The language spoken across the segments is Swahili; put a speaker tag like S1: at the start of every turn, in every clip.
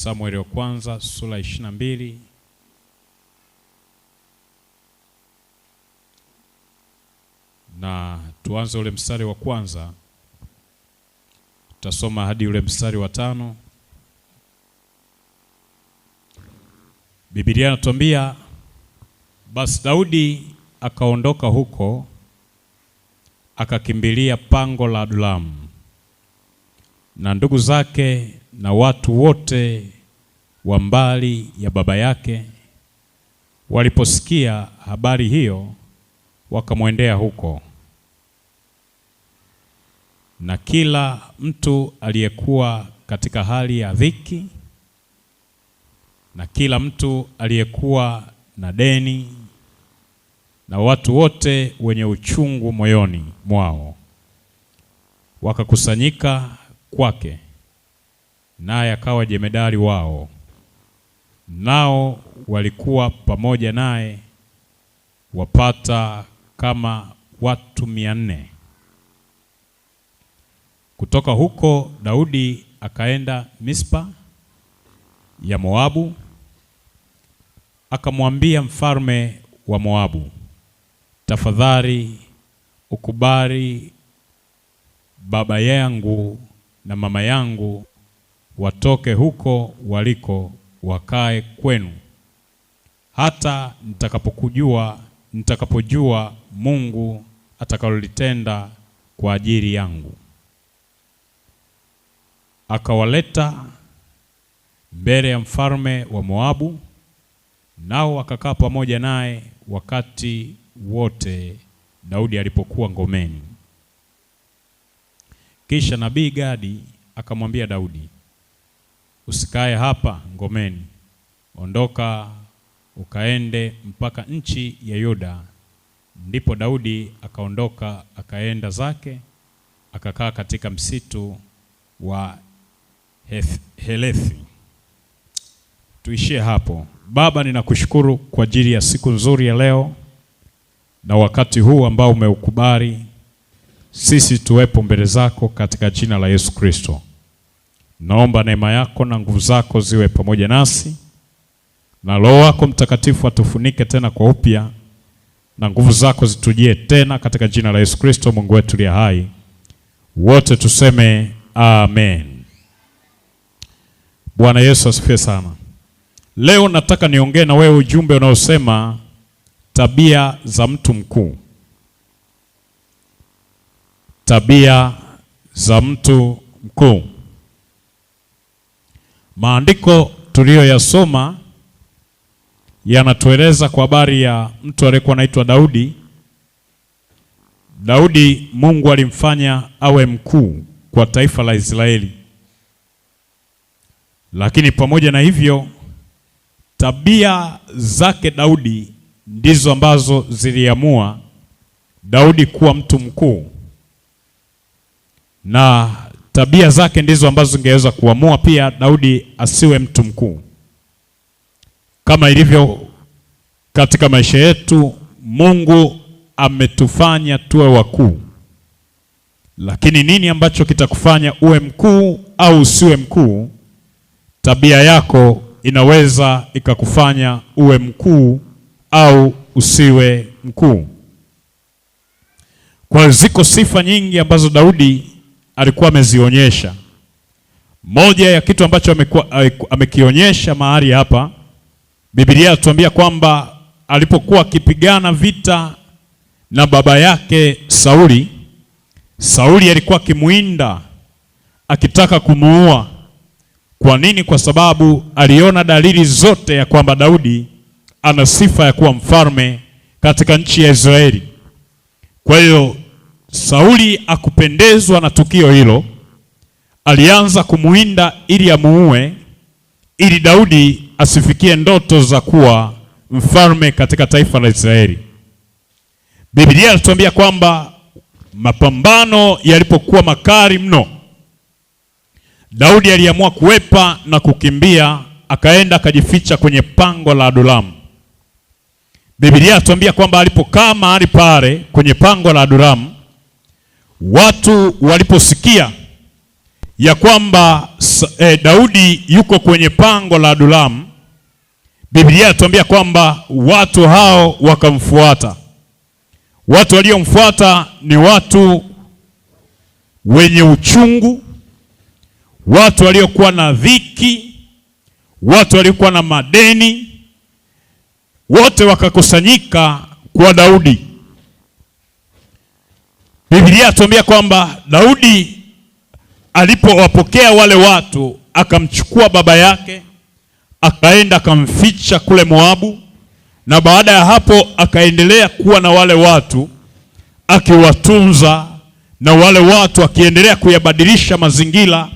S1: Samueli wa kwanza sura 22 na tuanze ule mstari wa kwanza, tutasoma hadi ule mstari wa 5. Biblia inatuambia, basi Daudi akaondoka huko akakimbilia pango la Adulamu, na ndugu zake na watu wote wa mbali ya baba yake waliposikia habari hiyo wakamwendea huko. Na kila mtu aliyekuwa katika hali ya dhiki na kila mtu aliyekuwa na deni na watu wote wenye uchungu moyoni mwao wakakusanyika kwake, naye akawa jemedari wao. Nao walikuwa pamoja naye wapata kama watu 400. Kutoka huko Daudi akaenda Mispa ya Moabu, akamwambia mfalme wa Moabu, tafadhali ukubali baba yangu na mama yangu watoke huko waliko wakae kwenu, hata nitakapojua Mungu atakalolitenda kwa ajili yangu. Akawaleta mbele ya mfalme wa Moabu, nao akakaa pamoja naye wakati wote Daudi alipokuwa ngomeni. Kisha nabii Gadi akamwambia Daudi, usikae hapa ngomeni, ondoka ukaende mpaka nchi ya Yuda. Ndipo Daudi akaondoka akaenda zake akakaa katika msitu wa Helethi. Tuishie hapo. Baba, ninakushukuru kwa ajili ya siku nzuri ya leo na wakati huu ambao umeukubali sisi tuwepo mbele zako katika jina la Yesu Kristo. Naomba neema yako na nguvu zako ziwe pamoja nasi, na Roho wako Mtakatifu atufunike tena kwa upya, na nguvu zako zitujie tena katika jina la Yesu Kristo Mungu wetu aliye hai. Wote tuseme amen. Bwana Yesu asifiwe sana. Leo nataka niongee na wewe ujumbe unaosema tabia za mtu mkuu. Tabia za mtu mkuu. Maandiko tuliyoyasoma yanatueleza kwa habari ya mtu aliyekuwa anaitwa Daudi. Daudi Mungu alimfanya awe mkuu kwa taifa la Israeli. Lakini pamoja na hivyo, tabia zake Daudi ndizo ambazo ziliamua Daudi kuwa mtu mkuu. Na tabia zake ndizo ambazo zingeweza kuamua pia Daudi asiwe mtu mkuu. Kama ilivyo katika maisha yetu, Mungu ametufanya tuwe wakuu. Lakini nini ambacho kitakufanya uwe mkuu au usiwe mkuu? Tabia yako inaweza ikakufanya uwe mkuu au usiwe mkuu. Kwa ziko sifa nyingi ambazo Daudi alikuwa amezionyesha. Moja ya kitu ambacho amekionyesha mahali hapa, Biblia inatuambia kwamba alipokuwa akipigana vita na baba yake Sauli alikuwa akimuinda akitaka kumuua. Kwa nini? Kwa sababu aliona dalili zote ya kwamba Daudi ana sifa ya kuwa mfalme katika nchi ya Israeli. Kwa hiyo Sauli akupendezwa na tukio hilo, alianza kumuinda ili amuue, ili Daudi asifikie ndoto za kuwa mfalme katika taifa la Israeli. Biblia inatuambia kwamba mapambano yalipokuwa makali mno, Daudi aliamua kuepa na kukimbia, akaenda akajificha kwenye pango la Adulamu. Biblia inatuambia kwamba alipokaa mahali pale kwenye pango la Adulamu, watu waliposikia ya kwamba Daudi yuko kwenye pango la Adulamu, Biblia inatuambia kwamba watu hao wakamfuata. Watu waliomfuata ni watu wenye uchungu, watu waliokuwa na dhiki, watu waliokuwa na madeni, wote wakakusanyika kwa Daudi. Biblia inatuambia kwamba Daudi alipowapokea wale watu, akamchukua baba yake, akaenda akamficha kule Moabu, na baada ya hapo akaendelea kuwa na wale watu akiwatunza, na wale watu akiendelea kuyabadilisha mazingira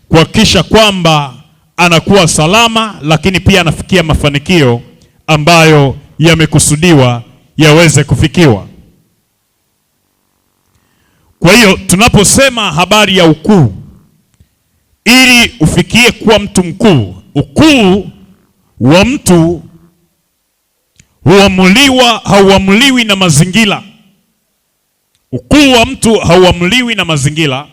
S1: kuhakikisha kwamba anakuwa salama, lakini pia anafikia mafanikio ambayo yamekusudiwa yaweze kufikiwa. Kwa hiyo tunaposema habari ya ukuu, ili ufikie kuwa mtu mkuu, ukuu wa mtu hauamuliwi na mazingira. Ukuu wa mtu hauamuliwi na mazingira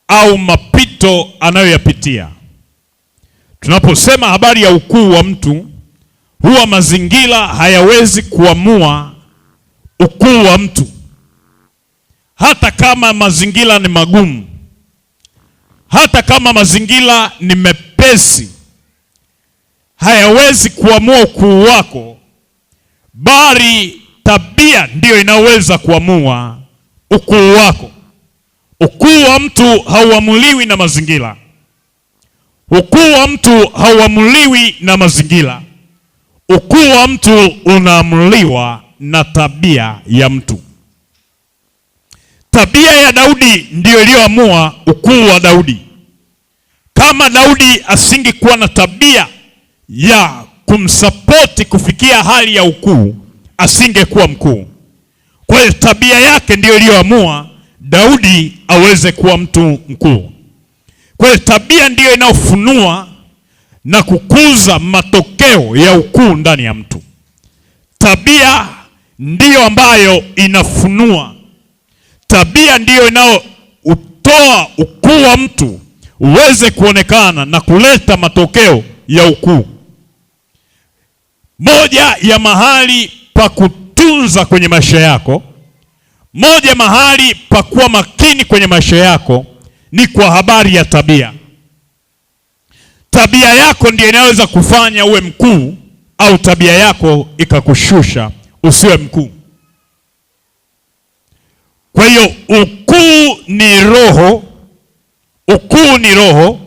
S1: au mapito anayoyapitia. Tunaposema habari ya ukuu wa mtu, huwa mazingira hayawezi kuamua ukuu wa mtu. Hata kama mazingira ni magumu, hata kama mazingira ni mepesi, hayawezi kuamua ukuu wako, bali tabia ndiyo inaweza kuamua ukuu wako. Ukuu wa mtu hauamuliwi na mazingira. Ukuu wa mtu hauamuliwi na mazingira. Ukuu wa mtu unaamuliwa na tabia ya mtu. Tabia ya Daudi ndiyo iliyoamua ukuu wa Daudi. Kama Daudi asingekuwa na tabia ya kumsapoti kufikia hali ya ukuu, asingekuwa mkuu. Kwa hiyo tabia yake ndiyo iliyoamua Daudi aweze kuwa mtu mkuu. Kwa hiyo tabia ndiyo inayofunua na kukuza matokeo ya ukuu ndani ya mtu. Tabia ndiyo ambayo inafunua. Tabia ndiyo inayotoa ukuu wa mtu uweze kuonekana na kuleta matokeo ya ukuu. Moja ya mahali pa kutunza kwenye maisha yako, moja mahali pa kuwa makini kwenye maisha yako ni kwa habari ya tabia. Tabia yako ndiyo inaweza kufanya uwe mkuu, au tabia yako ikakushusha usiwe mkuu. Kwa hiyo ukuu ni roho. Ukuu ni roho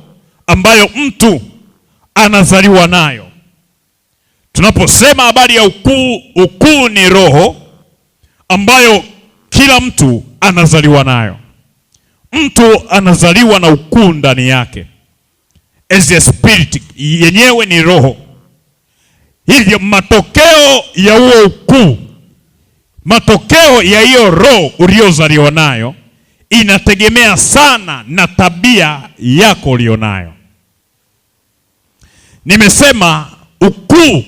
S1: ambayo mtu anazaliwa nayo. Tunaposema habari ya ukuu, ukuu ni roho ambayo kila mtu anazaliwa nayo. Mtu anazaliwa na ukuu ndani yake. As a spirit, yenyewe ni roho. Hivyo matokeo ya huo ukuu, matokeo ya hiyo roho uliozaliwa nayo inategemea sana na tabia yako ulionayo. Nimesema ukuu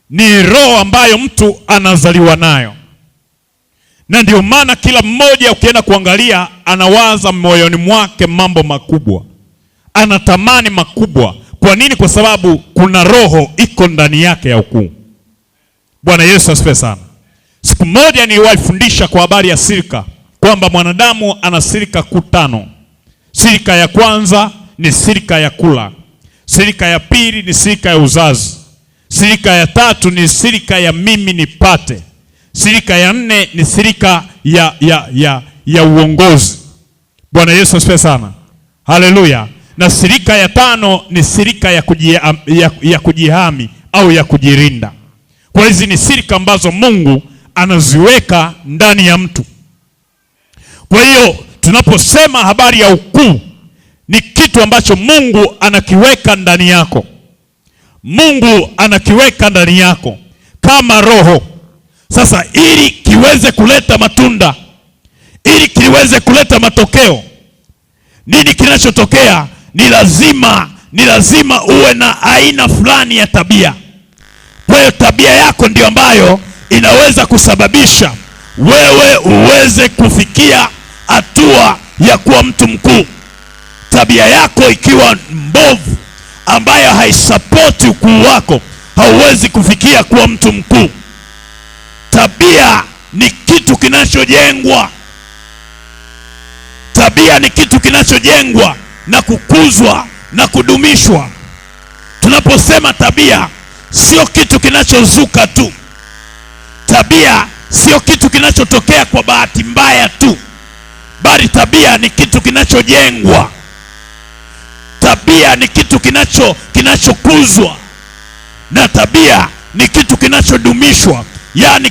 S1: ni roho ambayo mtu anazaliwa nayo. Na ndio maana kila mmoja ukienda kuangalia anawaza moyoni mwake mambo makubwa. Anatamani makubwa. Kwa nini? Kwa sababu kuna roho iko ndani yake ya ukuu. Bwana Yesu asifiwe sana. Siku moja niliwafundisha kwa habari ya silika kwamba mwanadamu ana silika kuu 5. Silika ya kwanza ni silika ya kula. Silika ya pili ni silika ya uzazi. Silika ya tatu ni silika ya mimi nipate. Silika ya 4 ni silika ya uongozi. Bwana Yesu asifiwe sana. Haleluya. Na silika ya 5 ni silika ya kujihami au ya kujirinda. Kwa hizi ni silika ambazo Mungu anaziweka ndani ya mtu. Kwa hiyo tunaposema habari ya ukuu, ni kitu ambacho Mungu anakiweka ndani yako. Mungu anakiweka ndani yako kama roho. Sasa ili kiweze kuleta matunda, ili kiweze kuleta matokeo, nini kinachotokea? Ni lazima uwe na aina fulani ya tabia. Kwa hiyo tabia yako ndio ambayo inaweza kusababisha wewe uweze kufikia hatua ya kuwa mtu mkuu.
S2: tabia yako ikiwa mbovu ambayo haisapoti ukuu wako, hauwezi kufikia kuwa mtu mkuu. Tabia ni kitu kinachojengwa. Tabia ni kitu kinachojengwa na kukuzwa na kudumishwa. Tunaposema tabia, sio kitu kinachozuka tu. Tabia sio kitu kinachotokea kwa bahati mbaya tu, bali tabia ni kitu kinachojengwa. Tabia ni kitu kinachokuzwa, na tabia ni kitu kinachodumishwa, yani